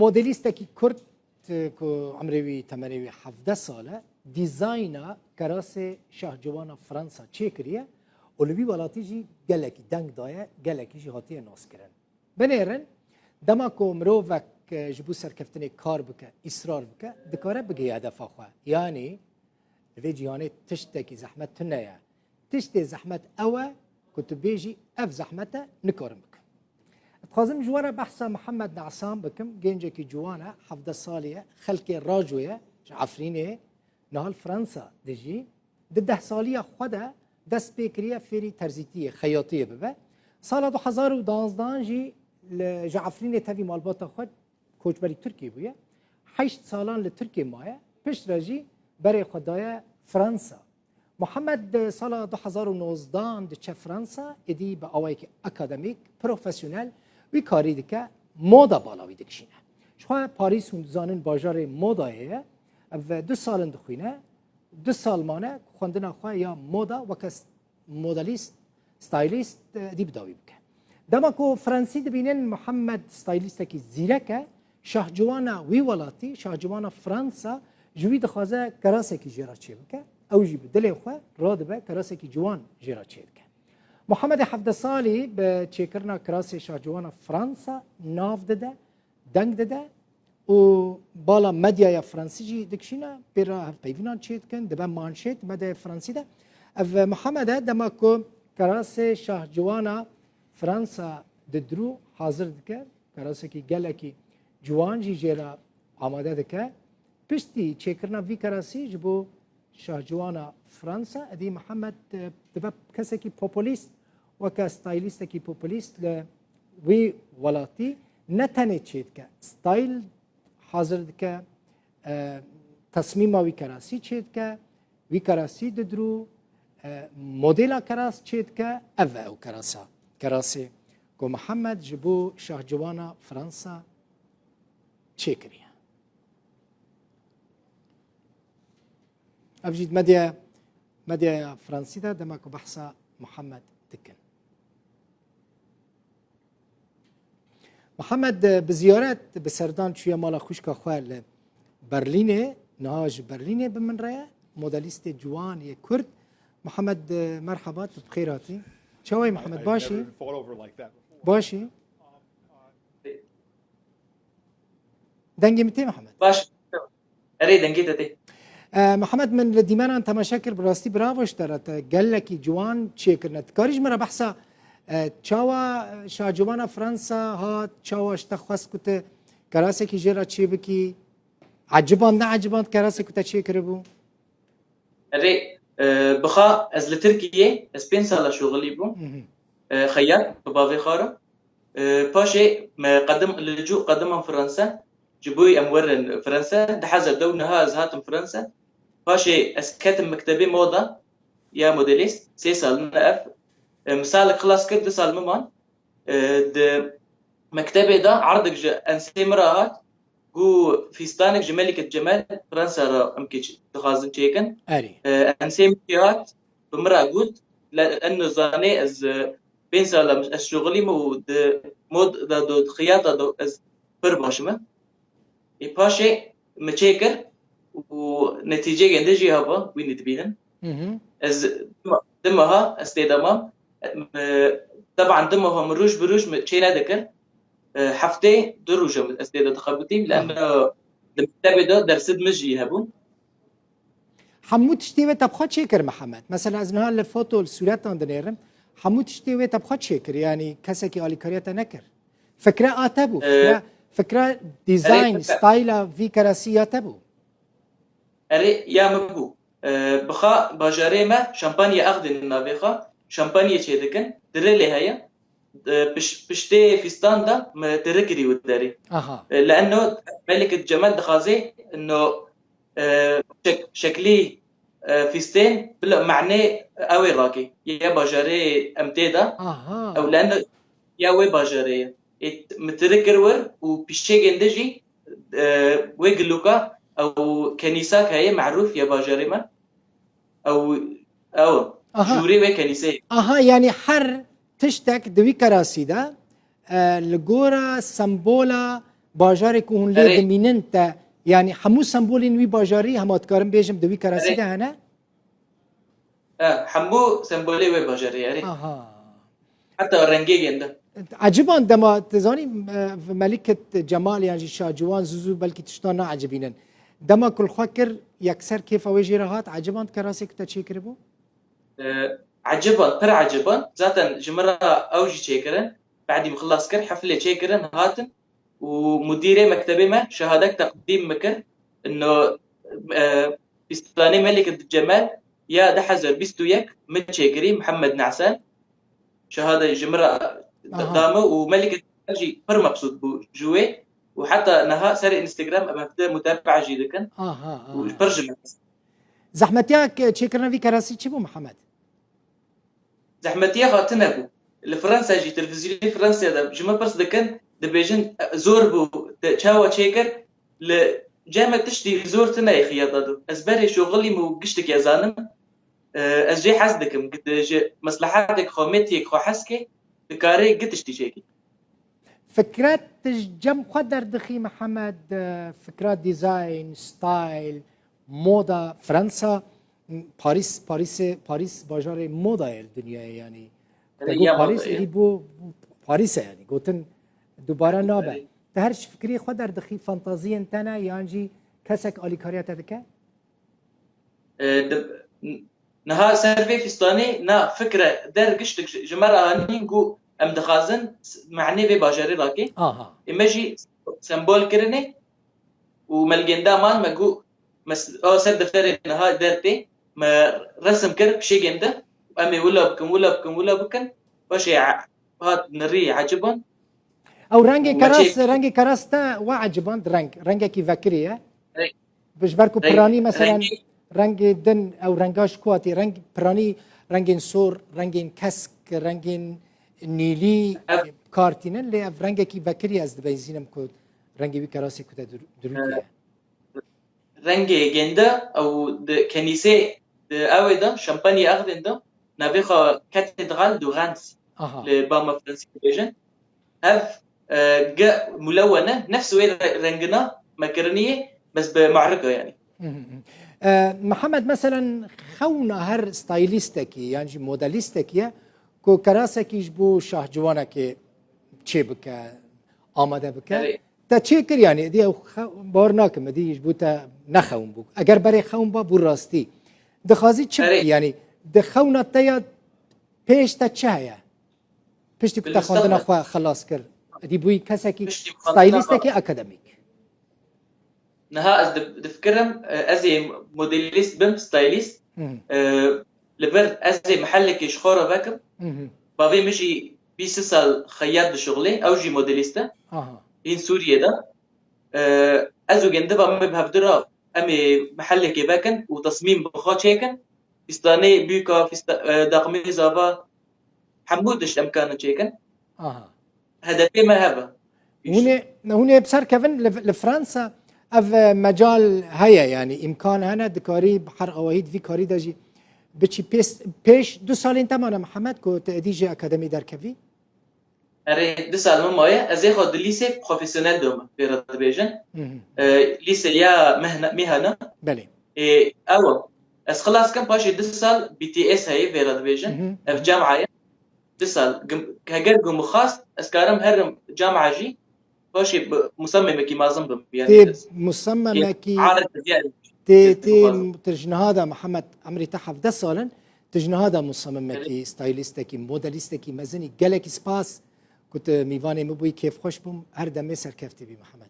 مدلیستکی کرد که عمروی تمروی 17 ساله دیزاینا کراس شاهجوان فرانسا چه کریه اولوی ولاتی جی گلکی دنگ دایه گلکی جی هاتی ناس کرن بنیرن دما کو مروفک جبو سرکفتنی کار بکه اصرار بکه دکاره بگه هدف خواه یعنی في جياني تشتكي زحمة تنايا تشتي زحمة أوا كنت بيجي أف زحمته نكرمك تخازم جوارا بحثا محمد نعسان بكم جينجكي جوانا حفظ الصالية خلكي راجوية عفريني نهال فرنسا دجي ده صالية خدا دست بيكريا فيري ترزيتية خياطية ببا سالة 2012 جي جعفريني تافي مالباتا خد كوچبري تركي بويا 8 سالان لتركي مايا پشت راجي برای خدای فرانسا محمد سال 2019 دچه فرانسا ادی به آوایی که اکادمیک پروفسیونل وی کاری دیگه مودا بالاوی دکشینه شما پاریس و زانن باجار مودایه و 2 سال دخوینه 2 سال مانه خوندن خواه یا مودا و کس مودالیست ستایلیست دی بداوی بکه دما کو فرانسی دبینن محمد ستایلیست کی زیرکه شاهجوانا وی ولاتی شاهجوانا فرانسا جوی دخوازه کراسه کی جرا چه بکه او جی بدل خو راد به کراسه کی جوان جرا چه بکه محمد 17 سالی به چیکرنا کراسه شاهجوان فرانسا ناف دده دنگ دده و بالا مدیا فرانسیجی دکشینا برا پیوینان چیت کن دبا مانشیت مدیا فرانسی ده و محمد دما کو کراسه شاهجوان فرانسا ددرو حاضر دکه کراسه کی گله کی جوان جی جرا آماده دکه پشتی چیکرنا وی کراسی جبو شاهجوانا فرانسا ادی محمد دبا کسی کی پوپولیست و که ستایلیست کی پوپولیست ل وی ولاتی نتنه چید که ستایل حاضر که تصمیم وی کراسی چید که وی کراسی ددرو مدل کراس چید که او کراسا کراسی کو محمد جبو شاهجوانا فرانسا چیکریه أبجد مديا فرنسي ده دماغ بحثا محمد دكن محمد بزيارات بسردان شوية مالا خوشكا خوال برلينه نهاج برلينه بمن رأيه موديليست جوان كرد محمد مرحبا بخيراتي شوي محمد باشي باشي دنجي متى محمد باش أريد دنجي تتي محمد من الديمان أنت مشاكل براستي برافو اشترت قال لك جوان تشيكرنت كاريج مرة بحثا تشاوا شاجوانا فرنسا ها تشاوا اشتخص كنت كراسة كي جرا تشيبكي عجبان نا عجبان كراسة كنت تشيكربو أري بخا از لتركيا اسبين سالا شغلي بو خيار ببافي خارا باشي ما قدم اللجوء قدمهم فرنسا جبوي امورن فرنسا دحزر دونها ازهاتم فرنسا باشي اسكاتم مكتبي موضة يا موديليست 3 سال نقف مثال خلاص كنت سال ممان د مكتبي ده عرضك انسي مراهات جو فيستانك جمالك جمال فرنسا را امكيش تخازن تشيكن انسي مكيات بمرا جود لانه زاني از بين سال الشغلي مود مود دو خياطه دو از برباشمه يباشي متشيكر ونتيجه عندجي هبا وين تبينن از دمها استدامه طبعا دمها مروج بروج متشينا دكر حفتي دروجه من استيدا تخبطي لانه المكتبه ده درسد مجي هبون حمود تشتيوه تبخات شكر محمد مثلا از نهار الفوتو الصورات عندنا حمود تشتيوه تبخات شكر يعني كسكي على كرياتا نكر فكره اتبو فكره ديزاين ستايل في كراسيه تبو اري يا مبو بخا باجاريما شامبانيا اخذن نافيخا شامبانيا تشيدكن دريلي هيا بشتي فيستان ده ما تركري وداري لانه ملكة جمال دخازي انه شكلي فيستين بلا معناه اوي راكي يا باجاري امتيدا او لانه يا وي باجاري متركر ور وبشي جندجي ويجلوكا او كنيساك هي معروف يا باجاري ما او جوري وي كنيسه يعني حر تشتك دوي كراسي ده لغورا سمبولا باجاري كون لي دميننت يعني حمو سمبولين وي باجاري هم اتكارم بيجم دوي كراسي ده هنا حمو سمبولي وي باجاري اري اها حتى الرنجي عنده عجبا عندما تزاني ملكة جمال يعني شاه جوان زوزو بلكي تشتانا عجبينن دما كل خاكر يكسر كيف ويجي رهات عجبا كراسي كتا تشيكر بو عجبا بر عجبا ذاتا جمرة اوجي تشيكرن بعد ما خلص كر حفلة تشيكرن هاتن ومديري مكتبي ما شهادك تقديم مكر انه بستاني ملكة الجمال يا دحزر بيستويك متشيكري محمد نعسان شهادة جمرة قدامه وملكة جي بر مبسوط بو جوي وحتى نها سر انستغرام ابدا متابعة جيدة وبرجم زحمتياك تشيكرنا في كراسي تشبو محمد زحمتيا خاطنا بو لفرنسا جي تلفزيون فرنسا دا جمع برس دكن دبيجن زور بو تشاوا تشيكر لجامع تشتي زور تنا يا خياطادو اسبري شغلي مو قشتك يا زانم اسجي حسدكم قد مصلحاتك خومتيك خو حسكي بكاري قد تشتي شيكي فكرات جم قدر دخي محمد فكرات ديزاين ستايل موضة فرنسا باريس باجار موضة الدنيا يعني تقول باريس اللي بو باريس يعني قلتن دوباره نابه تهرش فكري قدر دخي فانتازيا انتنا يعني كسك اليكاريات هذاك نها سربي فستاني نا فكره در قشتك جمره هاني نقو ام دخازن معني في باجاري راكي ايماجي سمبول كرني وملقين مان مقو سر دفتري نها درتي ما رسم كر بشي جنده امي ولا بكم باش هات نري عجبن او رنگي كراس تا وعجبن رنگ كي فكريه باش بركو براني مثلا رنگ دن او رنگاش كواتي رنگ براني رنگين سور رنگين كسك رنگين نيلي كارتينن اللي رنگ كي فكريه از بنزينم كود رنگ بي كراسي كود دروكيه رنگ جنده او كنيسه اويدا شامبانيا اخدنده نافيخا كاتدرال دو غانس لباما فرنسي بيجن هاف ملونه نفس رنجنا مكرنيه بس بمعركه يعني محمد مثلا خونا هر ستايليستكي يعني موديليستكي كو كراسك يجبو شاه جوانك تشيبك آماده بك تا تشيكر يعني دي بارناكم دي يجبو تا نخون بو اگر بري خون با بو راستي دخازي تشب يعني دخونا تيا پیش تا چهيا پیش تي كتا خوندنا خلاص كر دي بوي كسكي ستايليستكي اكاديميك نها دفكرم ازي موديليست بم ستايليست لبر ازي محلك شخوره باكم بافي مشي بيسسال خياط بشغلي او جي موديليستا in سوريا ده ازو جندبا بهبدرا امي محلك باكن وتصميم بخات شيكن فستاني بيكا داقمي زابا حمودش امكانه شيكن هدفي ما هبه هنا بصر كيفن لفرنسا اف مجال هيا يعني امكان هنا دكاري بحر اوهيد في كاري داجي بتشي بيش 2 سالين تماما محمد كو تأديجي اكاديمي دركفي اري 2 سال مايا ازي خد ليسي بروفيسيونيل دوما في رادبيجن ليسي يا مهنه بلي اول اس خلاص كم باشي 2 سال بي تي اس هي في رادبيجن في جامعه 2 سال كجرجم خاص اسكارم هرم جامعه جي باشي مصممكي مازم يعني مصممكي عارف تي تجن هذا محمد عمري تحف 10 سالن تجن هذا مصممكي ستايليستكي موديليستكي مزني جالك سباس كنت ميفاني مبوي كيف خوش بم هر دمي سر كفتي بي محمد